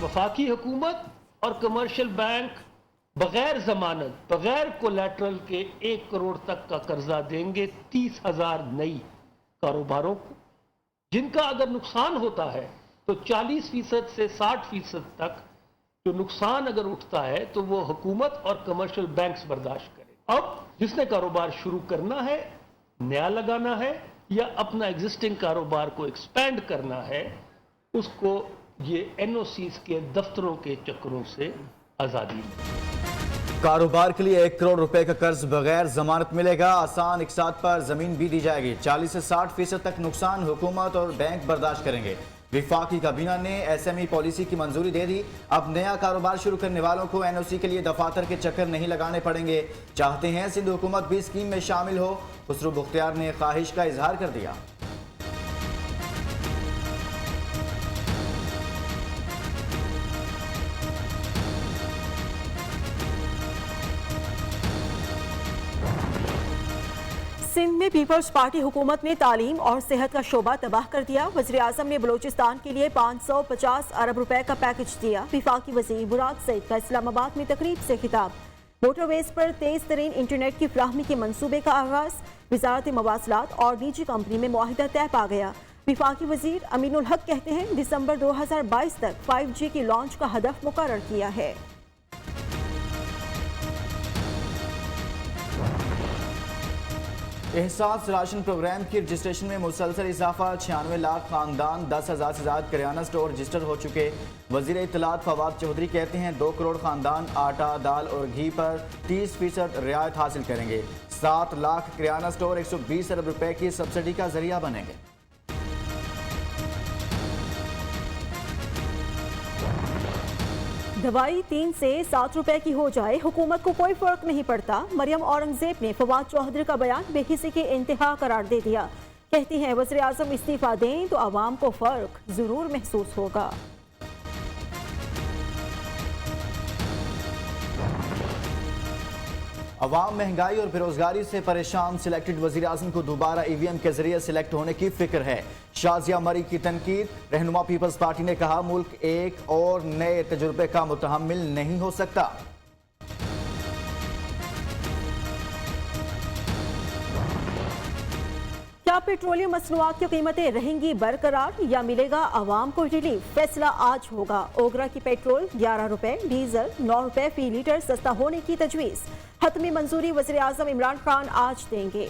वफाकी हुकूमत और कमर्शियल बैंक बगैर जमानत, बगैर कोलैटरल के 1 करोड़ तक का कर्जा देंगे 30,000 नई कारोबारों को, जिनका अगर नुकसान होता है तो 40% से 60% तक जो नुकसान अगर उठता है तो वो हुकूमत और कमर्शियल बैंक्स बर्दाश्त करें। अब जिसने कारोबार शुरू करना है, नया लगाना है या अपना एग्जिस्टिंग कारोबार को एक्सपेंड करना है, उसको ये एनओसीज के दफ्तरों के चक्करों से आजादी मिलेगी। कारोबार के लिए 1 करोड़ रुपए का कर्ज बगैर जमानत मिलेगा। आसान इकसात पर जमीन भी दी जाएगी। 40 से 60% तक नुकसान हुकूमत और बैंक बर्दाश्त करेंगे। विफाकी काबीना ने एसएमई पॉलिसी की मंजूरी दे दी। अब नया कारोबार शुरू करने वालों को एनओसी के लिए दफातर के चक्कर नहीं लगाने पड़ेंगे। चाहते हैं सिंध हुकूमत भी स्कीम में शामिल हो। खुसरो बुख्तियार ने ख्वाहिश का इजहार कर दिया। सिंध में पीपल्स पार्टी हुकूमत ने तालीम और सेहत का शोबा तबाह कर दिया। वज़ीर आज़म ने बलूचिस्तान के लिए 550 अरब रुपए का पैकेज दिया। वफाकी वज़ीर मुराद सईद का इस्लामाबाद में तकरीब से खिताब। मोटरवेज पर तेज तरीन इंटरनेट की फ्राहमी के मंसूबे का आगाज। वजारत मवासलात और निजी कंपनी में मुआहिदा तय पा गया। वफाकी वज़ीर अमीनुल हक कहते हैं दिसंबर 2022 तक 5G की लॉन्च का हदफ मुकर्रर किया है। एहसास राशन प्रोग्राम की रजिस्ट्रेशन में मुसलसल इजाफा। 96 लाख खानदान, 10,000 से ज्यादा करियाना स्टोर रजिस्टर हो चुके। वजीर इत्तलात फवाद चौधरी कहते हैं 2 करोड़ खानदान आटा, दाल और घी पर 30% रियायत हासिल करेंगे। 7 लाख करियाना स्टोर 120 अरब रुपए की सब्सिडी का जरिया बनेंगे। दवाई 3 से 7 रुपए की हो जाए, हुकूमत को कोई फर्क नहीं पड़ता। मरियम औरंगजेब ने फवाद चौधरी का बयान बेहिसी के इंतहा करार दे दिया। कहती हैं वज़ीर आज़म इस्तीफा दें तो आवाम को फर्क जरूर महसूस होगा। अवाम महंगाई और बेरोजगारी से परेशान। सिलेक्टेड वजीर आजम को दोबारा ईवीएम के जरिए सिलेक्ट होने की फिक्र है। शाजिया मरी की तनकीद। रहनुमा पीपल्स पार्टी ने कहा मुल्क एक और नए तजुर्बे का मुतहम्मिल नहीं हो सकता। क्या पेट्रोलियम मसनूआत की कीमतें रहेंगी बरकरार या मिलेगा आवाम को रिलीफ? फैसला आज होगा। ओगरा की पेट्रोल 11 रुपए, डीजल 9 रुपए फी लीटर सस्ता होने की तजवीज। हतमी मंजूरी वज़ीर आज़म इमरान खान आज देंगे।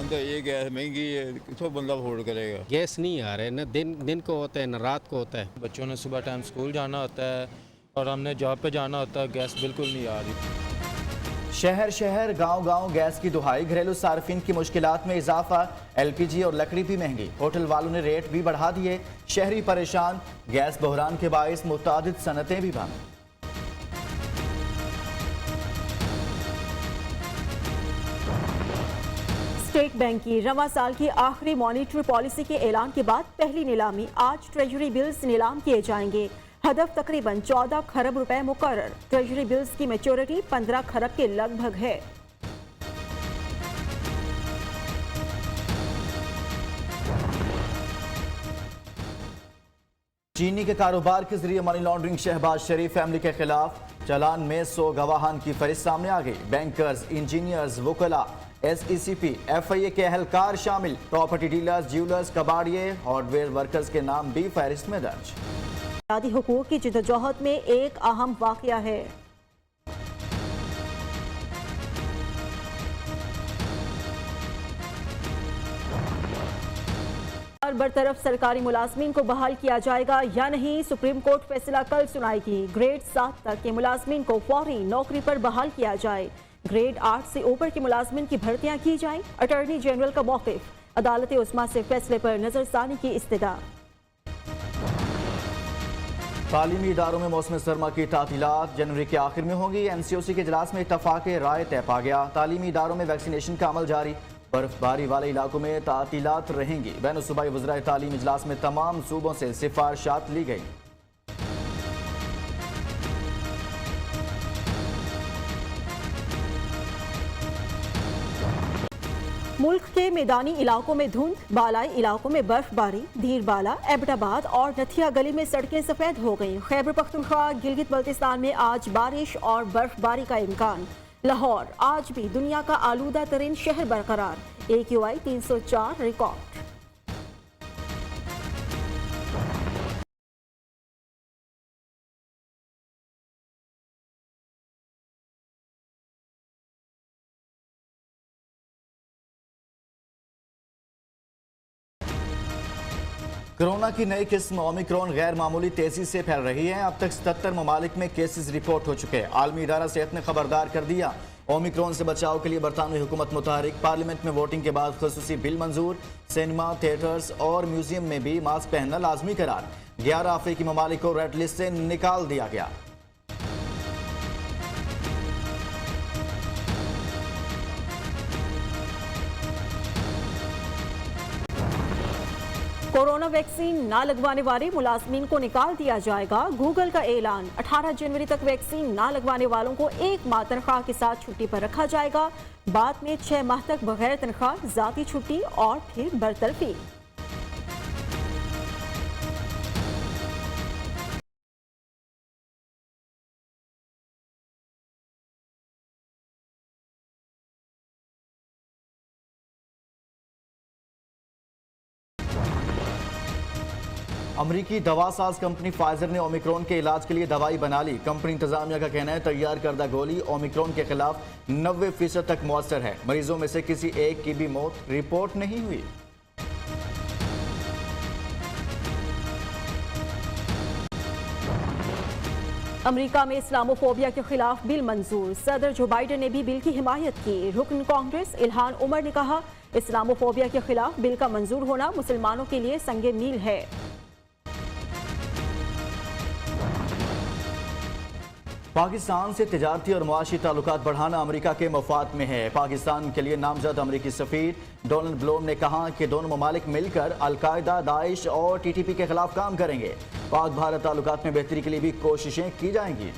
ये गैस महंगी है, किसको बंदा अफोर्ड करेगा? गैस नहीं आ रहे, न दिन को होता है न रात को होता है। बच्चों ने सुबह टाइम स्कूल जाना होता है और हमने जॉब पे जाना होता है, गैस बिल्कुल नहीं आ रही। शहर शहर गांव गांव गैस की दुहाई। घरेलू सार्फिन की मुश्किलात में इजाफा। एलपीजी और लकड़ी भी महंगी। होटल वालों ने रेट भी बढ़ा दिए। शहरी परेशान। गैस बहरान के बाइस मुतादिद सनतें भी बंद। स्टेट बैंक की रवा साल की आखिरी मॉनिटरी पॉलिसी के ऐलान के बाद पहली नीलामी। आज ट्रेजरी बिल्स नीलाम किए जाएंगे। हदफ तकरीबन 14 खरब रुपए मुकर्रर। ट्रेजरी बिल्स की मैच्योरिटी 15 खरब के लगभग है। चीनी के कारोबार के जरिए मनी लॉन्ड्रिंग। शहबाज शरीफ फैमिली के खिलाफ चालान में 100 गवाहान की फहरिस्त सामने आ गई। बैंकर्स, इंजीनियर्स, वुकला, SECP, FIA के अहलकार शामिल। प्रॉपर्टी डीलर्स, ज्वेलर्स, कबाड़िए, हार्डवेयर वर्कर्स के नाम भी फहरिस्त में दर्ज। बुनियादी हुकूक की जिद्दोजहद में एक अहम वाकया है। बरतरफ सरकारी मुलाजमीन को बहाल किया जाएगा या नहीं, सुप्रीम कोर्ट फैसला कल सुनाएगी। ग्रेड 7 तक के मुलाजमीन को फौरी नौकरी पर बहाल किया जाए। ग्रेड 8 से ऊपर के मुलाजमीन की भर्तियां की जाएं। अटॉर्नी जनरल का मौक़िफ़। अदालत उस्मा से फैसले पर नजरसानी की इस्तदा। तालीमी इदारों में मौसम सरमा की तातीलात जनवरी के आखिर में होंगी। NCOC के इजलास में इत्तफाक राय तय पा गया। तालीमी इदारों में वैक्सीनेशन का अमल जारी। बर्फबारी वाले इलाकों में तातीलात रहेंगी। बैन सूबाई वज़राए तालीम इजलास में तमाम सूबों से सिफारिशात ली गई। मुल्क के मैदानी इलाकों में धुंध, बालाई इलाकों में बर्फबारी। धीरबाला, एबटाबाद और नथिया गली में सड़कें सफेद हो गईं। खैबर पख्तूनख्वा, गिलगित बल्तिस्तान में आज बारिश और बर्फबारी का इम्कान। लाहौर आज भी दुनिया का आलूदा तरीन शहर बरकरार। AQI 304 record. कोरोना की नई किस्म ओमिक्रॉन गैर मामूली तेजी से फैल रही है। अब तक 77 ममालिक में केसेस रिपोर्ट हो चुके हैं। आलमी इदारा सेहत ने खबरदार कर दिया, ओमिक्रॉन से बचाव के लिए बरतानवी हुकूमत मुतहरिक। पार्लियामेंट में वोटिंग के बाद खुसूसी बिल मंजूर। सिनेमा, थिएटर्स और म्यूजियम में भी मास्क पहनना लाजमी करार। 11 अफ्रीकी ममालिक को रेड लिस्ट से निकाल दिया गया। कोरोना वैक्सीन ना लगवाने वाले मुलाजमीन को निकाल दिया जाएगा। गूगल का ऐलान, 18 जनवरी तक वैक्सीन ना लगवाने वालों को 1 माह तनख्वाह के साथ छुट्टी पर रखा जाएगा। बाद में 6 माह तक बगैर तनख्वाह, जाती छुट्टी और फिर बरतरफी। अमरीकी दवासाज कंपनी फाइजर ने ओमिक्रॉन के इलाज के लिए दवाई बना ली। कंपनी इंतजामिया का कहना है तैयार करदा गोली ओमिक्रॉन के खिलाफ 90% तक मुअस्सर है। मरीजों में से किसी एक की भी मौत रिपोर्ट नहीं हुई। अमेरिका में इस्लामोफोबिया के खिलाफ बिल मंजूर। सदर जो बाइडेन ने भी बिल की हिमायत की। रुकन कांग्रेस इल्हान उमर ने कहा, इस्लामोफोबिया के खिलाफ बिल का मंजूर होना मुसलमानों के लिए संगे मील है। पाकिस्तान से तिजारती और मुआशी ताल्लुकात बढ़ाना अमेरिका के मफाद में है। पाकिस्तान के लिए नामजद अमेरिकी सफीर डोनाल्ड ब्लोम ने कहा कि दोनों ममालिक मिलकर अलकायदा, दाइश और TTP के खिलाफ काम करेंगे। पाक भारत ताल्लुकात में बेहतरी के लिए भी कोशिशें की जाएंगी।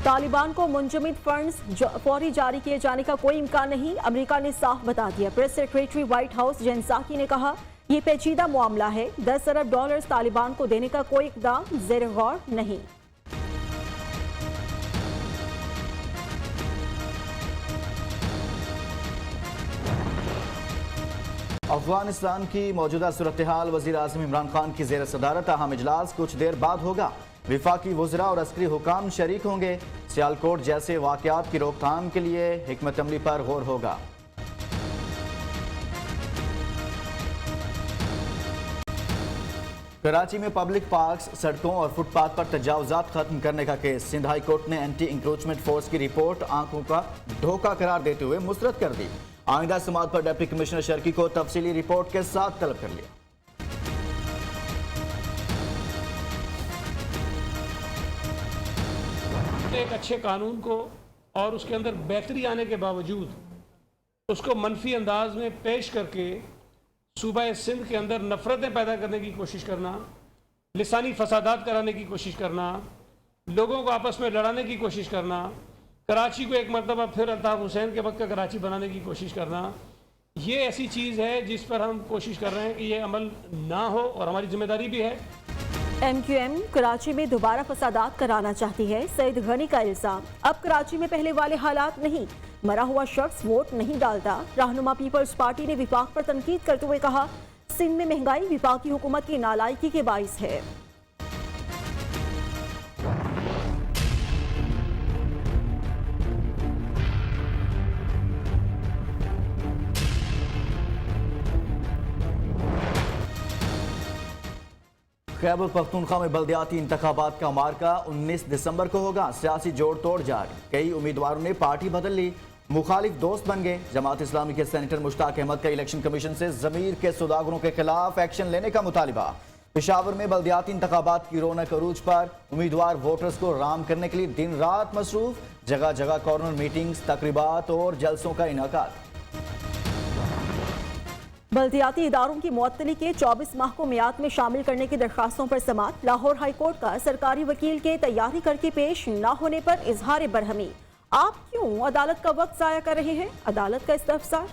तालिबान को मुंजमद फंड्स फौरी जारी किए जाने का कोई इम्कान नहीं, अमेरिका ने साफ बता दिया। प्रेस सेक्रेटरी व्हाइट हाउस जेन साकी ने कहा, ये पेचीदा मामला है। $10 अरब तालिबान को देने का कोई इक़दाम ज़ेर गौर नहीं। अफगानिस्तान की मौजूदा सूरत हाल वज़ीर आज़म इमरान खान की ज़ेर सदारत अहम इजलास कुछ देर बाद होगा। विफाकी वज़रा और अस्करी हुकाम शरीक होंगे। सियालकोट जैसे वाक़यात की रोकथाम के लिए हिकमत अमली पर गौर होगा। कराची में पब्लिक पार्क्स, सड़कों और फुटपाथ पर तजावुज़ात खत्म करने का केस। सिंध हाई कोर्ट ने एंटी इंक्रोचमेंट फोर्स की रिपोर्ट आंखों का धोखा करार देते हुए मुस्तरद कर दी। आइंदा समात पर डिप्टी कमिश्नर शर्की को तफसीली रिपोर्ट के साथ तलब कर लिया। एक अच्छे कानून को और उसके अंदर बेहतरी आने के बावजूद उसको मनफी अंदाज में पेश करके सूबा सिंध के अंदर नफरतें पैदा करने की कोशिश करना, लिसानी फसादात कराने की कोशिश करना, लोगों को आपस में लड़ाने की कोशिश करना, कराची को एक मरतबा फिर अल्ताफ हुसैन के वक्त का कराची बनाने की कोशिश करना, ये ऐसी चीज़ है जिस पर हम कोशिश कर रहे हैं कि ये अमल ना हो और हमारी जिम्मेदारी भी है। MQM कराची में दोबारा फसादात कराना चाहती है। सईद गनी का इल्जाम, अब कराची में पहले वाले हालात नहीं, मरा हुआ शख्स वोट नहीं डालता। रहनुमा पीपल्स पार्टी ने विफाक पर तनकीद करते हुए कहा, सिंध में महंगाई विफाकी हुकूमत की नालायकी के बाइस है। खैबर पख्तूनख्वा में बल्दियाती इंतखाबात का मार्का 19 दिसंबर को होगा। सियासी जोड़ तोड़ जारी, कई उम्मीदवारों ने पार्टी बदल ली, मुखालिफ दोस्त बन गए। जमात इस्लामी के सेनेटर मुश्ताक अहमद का इलेक्शन कमीशन से ज़मीर के सौदागरों के खिलाफ एक्शन लेने का मुतालिबा। पेशावर में बल्दियाती इंतखाबात की रौनक अरूज पर, उम्मीदवार वोटर्स को राम करने के लिए दिन रात मसरूफ। जगह जगह कॉर्नर मीटिंग्स, तकरीबात और जलसों का इनेकाद। बल्दियाती इदारों की मुअत्तली के 24 माह को मियाद में शामिल करने की दरखास्तों पर समाअत। लाहौर हाई कोर्ट का सरकारी वकील के तैयारी करके पेश न होने पर इजहार बरहमी। आप क्यों अदालत का वक्त जाया कर रहे हैं? अदालत का इस्तफसार।